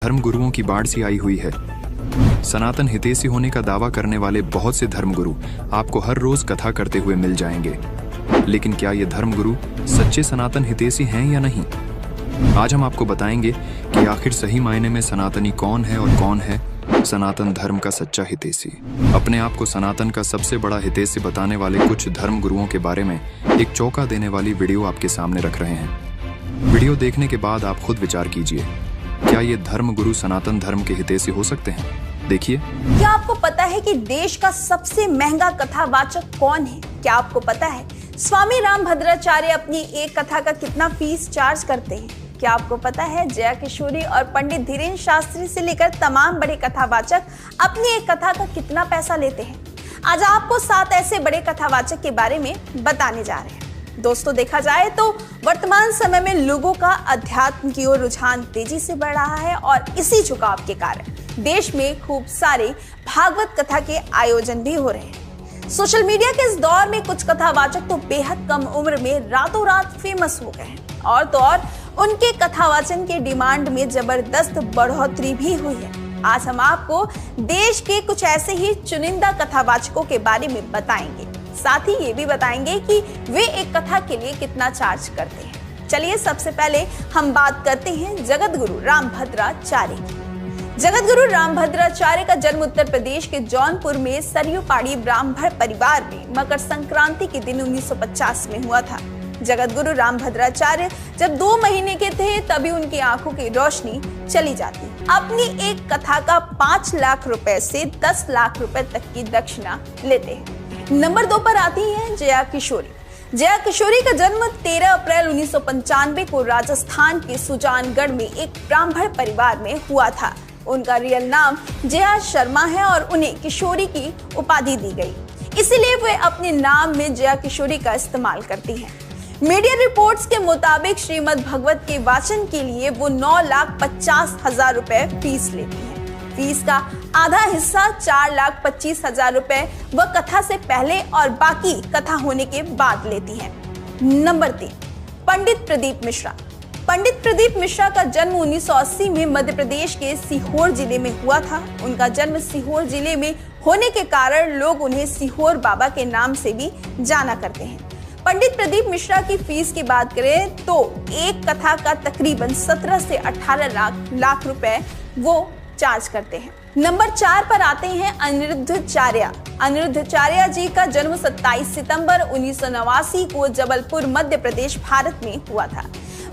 धर्म गुरुओं की बाढ़ सी आई हुई है। सनातन हितैषी होने का दावा करने वाले बहुत से धर्मगुरु आपको हर रोज कथा करते हुए मिल जाएंगे, लेकिन क्या ये धर्मगुरु सच्चे सनातन हितैषी हैं या नहीं? आज हम आपको बताएंगे कि आखिर सही मायने में सनातनी कौन है और कौन है सनातन धर्म का सच्चा हितैषी। अपने आप को सनातन का सबसे बड़ा हितैषी बताने वाले कुछ धर्म गुरुओं के बारे में एक चौंका देने वाली वीडियो आपके सामने रख रहे हैं। वीडियो देखने के बाद आप खुद विचार कीजिए, क्या ये धर्म गुरु सनातन धर्म के हितैषी हो सकते हैं? देखिए। क्या आपको पता है कि देश का सबसे महंगा कथावाचक कौन है? क्या आपको पता है स्वामी रामभद्राचार्य अपनी एक कथा का कितना फीस चार्ज करते हैं? क्या आपको पता है जया किशोरी और पंडित धीरेन्द्र शास्त्री से लेकर तमाम बड़े कथावाचक अपनी एक कथा का कितना पैसा लेते हैं? आज आपको 7 ऐसे बड़े कथावाचक के बारे में बताने जा रहे हैं। दोस्तों, देखा जाए तो वर्तमान समय में लोगों का अध्यात्म की ओर रुझान तेजी से बढ़ रहा है और इसी झुकाव के कारण देश में खूब सारे भागवत कथा के आयोजन भी हो रहे हैं। सोशल मीडिया के इस दौर में कुछ कथावाचक तो बेहद कम उम्र में रातों रात फेमस हो गए हैं और तो और उनके कथावाचन के डिमांड में जबरदस्त बढ़ोतरी भी हुई है। आज हम आपको देश के कुछ ऐसे ही चुनिंदा कथावाचकों के बारे में बताएंगे, साथ ही ये भी बताएंगे कि वे एक कथा के लिए कितना चार्ज करते हैं। चलिए सबसे पहले हम बात करते हैं जगत गुरु रामभद्राचार्य की। जगत गुरु रामभद्राचार्य का जन्म उत्तर प्रदेश के जौनपुर में सरयू पाड़ी ब्राह्मण परिवार में मकर संक्रांति के दिन 1950 में हुआ था। जगत गुरु रामभद्राचार्य जब 2 महीने के थे तभी उनकी आंखों की रोशनी चली जाती। अपनी एक कथा का 5 लाख रुपए से 10 लाख रुपए तक की दक्षिणा लेते हैं। नंबर 2 पर आती है जया किशोरी। जया किशोरी का जन्म 13 अप्रैल 1995 को राजस्थान के सुजानगढ़ में एक ब्राह्मण परिवार में हुआ था। उनका रियल नाम जया शर्मा है और उन्हें किशोरी की उपाधि दी गई, इसीलिए वे अपने नाम में जया किशोरी का इस्तेमाल करती हैं। मीडिया रिपोर्ट्स के मुताबिक श्रीमद् भगवत के वाचन के लिए वो 9,50,000 रुपए फीस लेती हैं। फीस का आधा हिस्सा 4,25,000 रुपए वह कथा से पहले और बाकी कथा होने के बाद लेती हैं। नंबर 3, पंडित प्रदीप मिश्रा। पंडित प्रदीप मिश्रा का जन्म 1980 में मध्य प्रदेश के सीहोर जिले में हुआ था। उनका जन्म सीहोर जिले में होने के कारण लोग उन्हें सीहोर बाबा के नाम से भी जाना करते हैं। पंडित प्रदीप मिश्रा की फीस की बात करें तो एक कथा का तकरीबन 17 से 18 लाख रुपए वो चार्ज करते हैं। नंबर 4 पर आते हैं अनिरुद्धाचार्य। अनिरुद्धाचार्य जी का जन्म 27 सितंबर 1989 को जबलपुर मध्य प्रदेश भारत में हुआ था।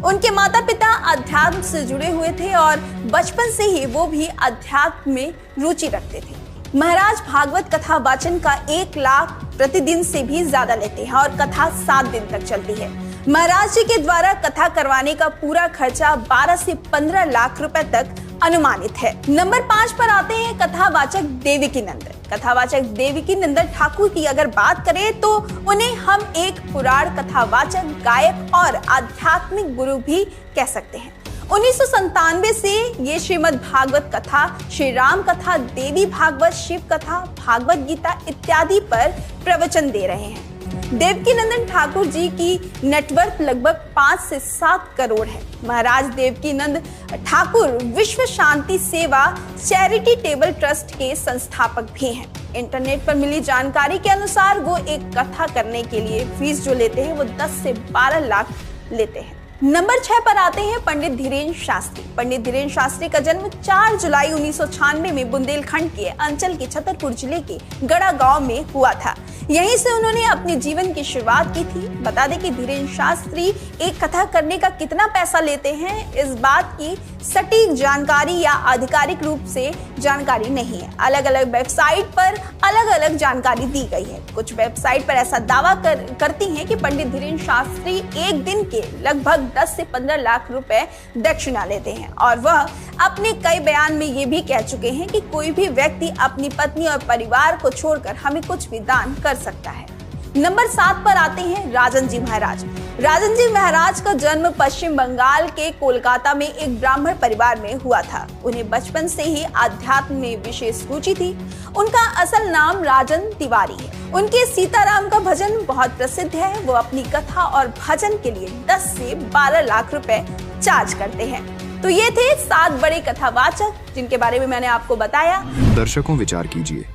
उनके माता पिता अध्यात्म से जुड़े हुए थे और बचपन से ही वो भी अध्यात्म में रुचि रखते थे। महाराज भागवत कथा वाचन का 1 लाख प्रतिदिन से भी ज्यादा लेते हैं और कथा 7 दिन तक चलती है। महाराज जी के द्वारा कथा करवाने का पूरा खर्चा 12 से 15 लाख रुपए तक अनुमानित है। नंबर 5 पर आते हैं कथावाचक देवकीनंदन। कथावाचक देवकीनंदन ठाकुर की अगर बात करें तो उन्हें हम एक पुराण कथावाचक, गायक और आध्यात्मिक गुरु भी कह सकते हैं। 1997 से ये श्रीमद् भागवत कथा, श्री राम कथा, देवी भागवत, शिव कथा, भागवत गीता इत्यादि पर प्रवचन दे रहे हैं। देवकीनंदन ठाकुर जी की नेटवर्थ लगभग 5 से 7 करोड़ है। महाराज देवकीनंद ठाकुर विश्व शांति सेवा चैरिटी टेबल ट्रस्ट के संस्थापक भी हैं। इंटरनेट पर मिली जानकारी के अनुसार वो एक कथा करने के लिए फीस जो लेते हैं वो 10 से 12 लाख लेते हैं। नंबर 6 पर आते हैं पंडित धीरेन्द्र शास्त्री। पंडित धीरेन्द्र शास्त्री का जन्म 4 जुलाई 1996 में बुंदेलखंड के अंचल के छतरपुर जिले के गड़ा गांव में हुआ था। यहीं से उन्होंने अपने जीवन की शुरुआत की थी। बता दें कि धीरेन्द्र शास्त्री एक कथा करने का कितना पैसा लेते हैं, इस बात की सटीक जानकारी या आधिकारिक रूप से जानकारी नहीं है। अलग अलग वेबसाइट पर अलग अलग जानकारी दी गई है। कुछ वेबसाइट पर ऐसा दावा करती हैं कि पंडित धीरेन्द्र शास्त्री एक दिन के लगभग 10 से 15 लाख रुपए दक्षिणा लेते हैं और वह अपने कई बयान में ये भी कह चुके हैं कि कोई भी व्यक्ति अपनी पत्नी और परिवार को छोड़कर हमें कुछ भी दान कर सकता है। नंबर 7 पर आते हैं राजन जी महाराज। राजन जी महाराज का जन्म पश्चिम बंगाल के कोलकाता में एक ब्राह्मण परिवार में हुआ था। उन्हें बचपन से ही आध्यात्म में विशेष रुचि थी। उनका असल नाम राजन तिवारी है। उनके सीताराम का भजन बहुत प्रसिद्ध है। वो अपनी कथा और भजन के लिए 10 से 12 लाख रुपए चार्ज करते हैं। तो ये थे 7 बड़े कथावाचक जिनके बारे में मैंने आपको बताया। दर्शकों, विचार कीजिए,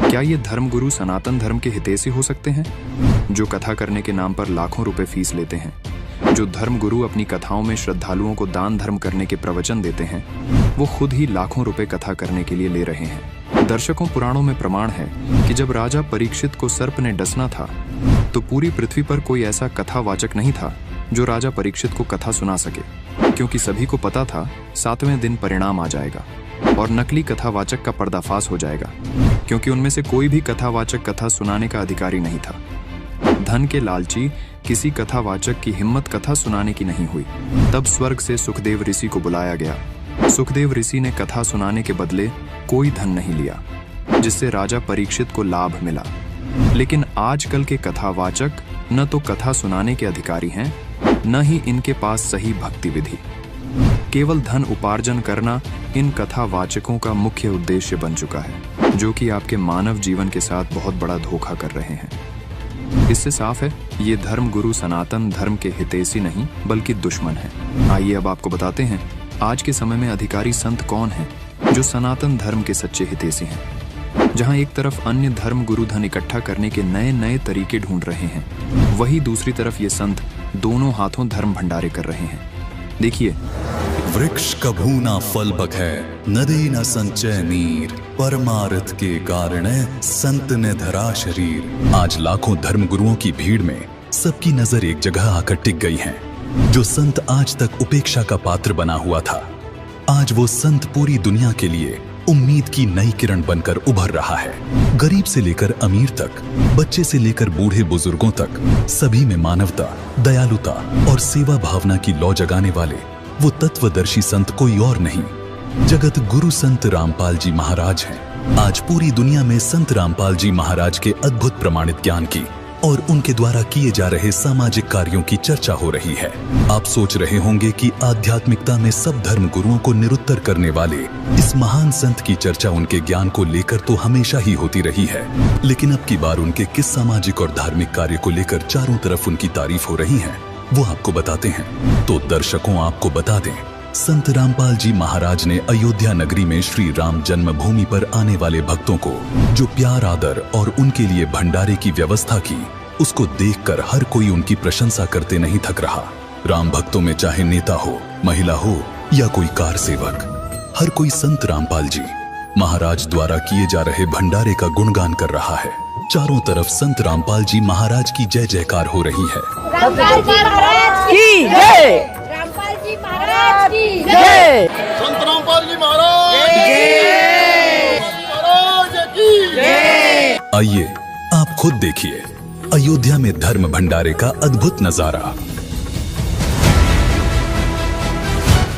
क्या ये धर्मगुरु सनातन धर्म के हितैषी हो सकते हैं, जो कथा करने के नाम पर लाखों रुपए फीस लेते हैं, जो धर्मगुरु अपनी कथाओं में श्रद्धालुओं को दान धर्म करने के प्रवचन देते हैं, वो खुद ही लाखों रुपए कथा करने के लिए ले रहे हैं। दर्शकों, पुराणों में प्रमाण है कि जब राजा परीक्षित को सर्प ने डसना था तो पूरी पृथ्वी पर कोई ऐसा कथावाचक नहीं था जो राजा परीक्षित को कथा सुना सके, क्योंकि सभी को पता था 7वें दिन परिणाम आ जाएगा और नकली कथावाचक का पर्दाफाश हो जाएगा, क्योंकि उनमें से कोई भी कथावाचक कथा सुनाने का अधिकारी नहीं था। धन के लालची किसी कथावाचक की हिम्मत कथा सुनाने की नहीं हुई। तब स्वर्ग से सुखदेव ऋषि को बुलाया गया। सुखदेव ऋषि ने कथा सुनाने के बदले कोई धन नहीं लिया, जिससे राजा परीक्षित को लाभ मिला। लेकिन आजकल के कथावाचक न तो कथा सुनाने के अधिकारी हैं, न ही इनके पास सही भक्ति विधि। केवल धन उपार्जन करना इन कथावाचकों का मुख्य उद्देश्य बन चुका है, जो कि आपके मानव जीवन के साथ बहुत बड़ा धोखा कर रहे हैं। इससे साफ है, ये धर्मगुरु सनातन धर्म के हितैषी नहीं बल्कि दुश्मन है। आइए अब आपको बताते हैं आज के समय में अधिकारी संत कौन हैं जो सनातन धर्म के सच्चे हितैषी हैं। जहां एक तरफ अन्य धर्म गुरु धन इकट्ठा करने के नए नए तरीके ढूंढ रहे हैं, वहीं दूसरी तरफ ये संत दोनों हाथों धर्म भंडारे कर रहे हैं। देखिए, वृक्ष कभू ना फल बखै, नदी न संचय नीर, परमार्थ के कारण संत ने धरा शरीर। आज लाखों धर्मगुरुओं की भीड़ में सबकी नजर एक जगह आकर टिक गई है। जो संत आज तक उपेक्षा का पात्र बना हुआ था, आज वो संत पूरी दुनिया के लिए उम्मीद की नई किरण बनकर उभर रहा है। गरीब से लेकर अमीर तक, बच्चे से लेकर बूढ़े बुजुर्गों तक, सभी में मानवता, दयालुता और सेवा भावना की लौ जगाने वाले वो तत्वदर्शी संत कोई और नहीं, जगत गुरु संत रामपाल जी महाराज हैं। आज पूरी दुनिया में संत रामपाल जी महाराज के अद्भुत प्रमाणित ज्ञान की और उनके द्वारा किए जा रहे सामाजिक कार्यों की चर्चा हो रही है। आप सोच रहे होंगे कि आध्यात्मिकता में सब धर्म गुरुओं को निरुत्तर करने वाले इस महान संत की चर्चा उनके ज्ञान को लेकर तो हमेशा ही होती रही है, लेकिन अब की बार उनके किस सामाजिक और धार्मिक कार्य को लेकर चारों तरफ उनकी तारीफ हो रही है, वो आपको बताते हैं। तो दर्शकों, आपको बता दें, संत रामपाल जी महाराज ने अयोध्या नगरी में श्री राम जन्मभूमि पर आने वाले भक्तों को जो प्यार आदर और उनके लिए भंडारे की व्यवस्था की, उसको देखकर हर कोई उनकी प्रशंसा करते नहीं थक रहा। राम भक्तों में चाहे नेता हो, महिला हो या कोई कार सेवक, हर कोई संत रामपाल जी महाराज द्वारा किए जा रहे भंडारे का गुणगान कर रहा है। चारों तरफ संत रामपाल जी महाराज की जय जयकार हो रही है। रामपाल जी महाराज की जय, रामपाल जी महाराज की जय, संत रामपाल जी महाराज की जय। आइए आप खुद देखिए अयोध्या में धर्म भंडारे का अद्भुत नजारा।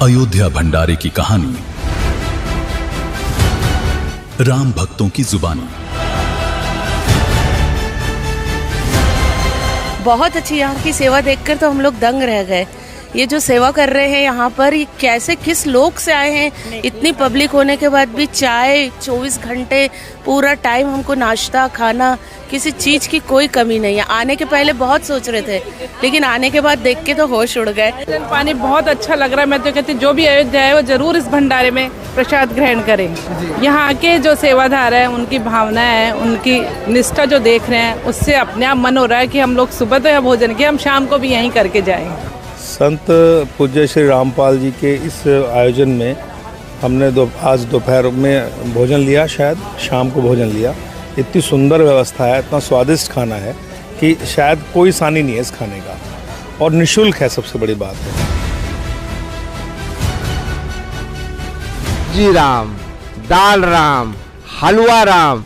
अयोध्या भंडारे की कहानी राम भक्तों की जुबानी। बहुत अच्छी यहाँ की सेवा देखकर तो हम लोग दंग रह गए। ये जो सेवा कर रहे हैं यहाँ पर, ये कैसे किस लोक से आए हैं। इतनी पब्लिक होने के बाद भी चाय 24 घंटे पूरा टाइम, हमको नाश्ता खाना किसी चीज की कोई कमी नहीं है। आने के पहले बहुत सोच रहे थे, लेकिन आने के बाद देख के तो होश उड़ गए। पानी बहुत अच्छा लग रहा है। मैं तो कहती हूँ जो भी अयोध्या है वो जरूर इस भंडारे में प्रसाद ग्रहण करें। यहाँ के जो सेवाधार है, उनकी भावना है, उनकी निष्ठा जो देख रहे हैं, उससे अपने आप मन हो रहा है कि हम लोग सुबह तो यहाँ भोजन किया, हम शाम को भी यहीं करके जाएं। संत पूज्य श्री रामपाल जी के इस आयोजन में हमने आज दोपहर में भोजन लिया, शायद शाम को भोजन लिया। इतनी सुंदर व्यवस्था है, इतना स्वादिष्ट खाना है कि शायद कोई सानी नहीं है इस खाने का, और निःशुल्क है, सबसे बड़ी बात है। जी राम, दाल राम, हलवा राम,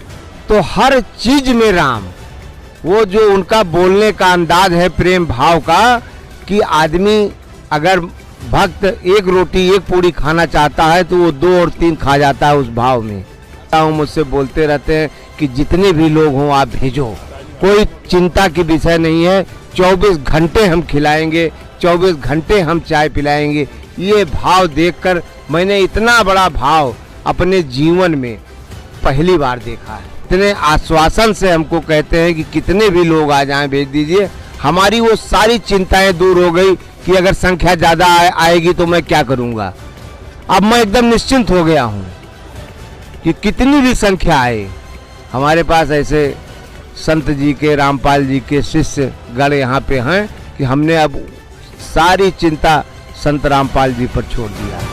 तो हर चीज में राम। वो जो उनका बोलने का अंदाज है प्रेम भाव का, कि आदमी अगर भक्त एक रोटी एक पूड़ी खाना चाहता है तो वो 2 और 3 खा जाता है उस भाव में। मुझसे बोलते रहते हैं कि जितने भी लोग हों आप भेजो, कोई चिंता की विषय नहीं है। 24 घंटे हम खिलाएंगे, 24 घंटे हम चाय पिलाएंगे। ये भाव देखकर मैंने इतना बड़ा भाव अपने जीवन में पहली बार देखा है। इतने आश्वासन से हमको कहते हैं कि कितने भी लोग आ जाएं भेज दीजिए। हमारी वो सारी चिंताएं दूर हो गई कि अगर संख्या ज़्यादा आएगी तो मैं क्या करूँगा। अब मैं एकदम निश्चिंत हो गया हूँ कि कितनी भी संख्या आए, हमारे पास ऐसे संत जी के, रामपाल जी के शिष्य गण यहाँ पे हैं कि हमने अब सारी चिंता संत रामपाल जी पर छोड़ दिया है।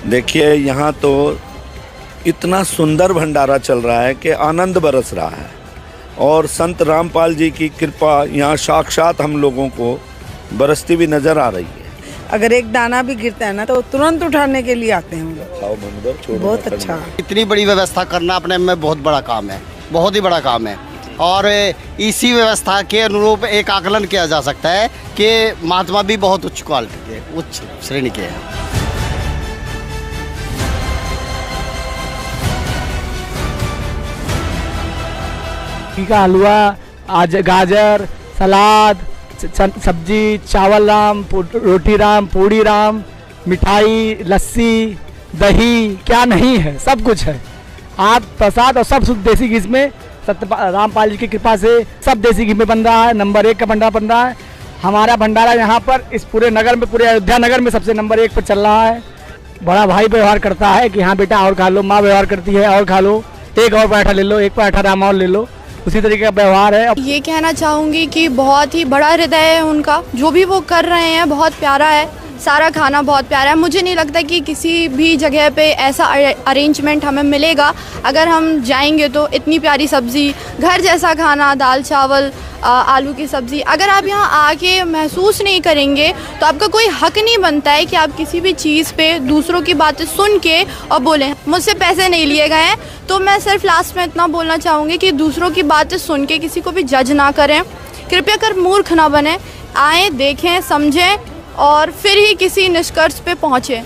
देखिए यहाँ तो इतना सुंदर भंडारा चल रहा है कि आनंद बरस रहा है और संत रामपाल जी की कृपा यहाँ साक्षात हम लोगों को बरसती भी नजर आ रही है। अगर एक दाना भी गिरता है ना तो तुरंत उठाने के लिए आते हैं हम लोग। बहुत अच्छा। इतनी बड़ी व्यवस्था करना अपने में बहुत बड़ा काम है, बहुत ही बड़ा काम है। और इसी व्यवस्था के अनुरूप एक आकलन किया जा सकता है कि महात्मा भी बहुत उच्च क्वालिटी के, उच्च श्रेणी के हैं। का हलवा, आज गाजर, सलाद, सब्जी, चावल राम, रोटी राम, पूड़ी राम, मिठाई, लस्सी, दही, क्या नहीं है, सब कुछ है। आप प्रसाद और सब शुद्ध देसी घी में रामपाल जी की कृपा से सब देसी घी में बन रहा है। नंबर 1 का भंडारा बन रहा है। हमारा भंडारा यहाँ पर इस पूरे नगर में, पूरे अयोध्या नगर में सबसे नंबर 1 पर चल रहा है। बड़ा भाई व्यवहार करता है कि हाँ बेटा और खा लो, माँ व्यवहार करती है और खा लो, एक और पराठा ले लो, एक पराठा राम और ले लो, उसी तरीके का व्यवहार है। ये कहना चाहूँगी कि बहुत ही बड़ा हृदय है उनका, जो भी वो कर रहे हैं बहुत प्यारा है। सारा खाना बहुत प्यारा है। मुझे नहीं लगता कि किसी भी जगह पे ऐसा अरेंजमेंट हमें मिलेगा। अगर हम जाएंगे तो इतनी प्यारी सब्ज़ी, घर जैसा खाना, दाल चावल, आलू की सब्ज़ी, अगर आप यहाँ आके महसूस नहीं करेंगे तो आपका कोई हक नहीं बनता है कि आप किसी भी चीज़ पे दूसरों की बातें सुन के और बोलें। मुझसे पैसे नहीं लिए गए हैं, तो मैं सिर्फ लास्ट में इतना बोलना चाहूँगी कि दूसरों की बातें सुन के किसी को भी जज ना करें, कृपया कर मूर्ख ना बने। आएँ, देखें, समझें और फिर ही किसी निष्कर्ष पे पहुँचें।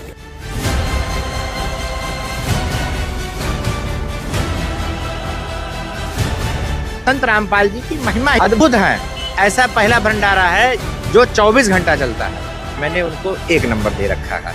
संत रामपाल जी की महिमा अद्भुत है। ऐसा पहला भंडारा है जो 24 घंटा चलता है। मैंने उनको 1 नंबर दे रखा है।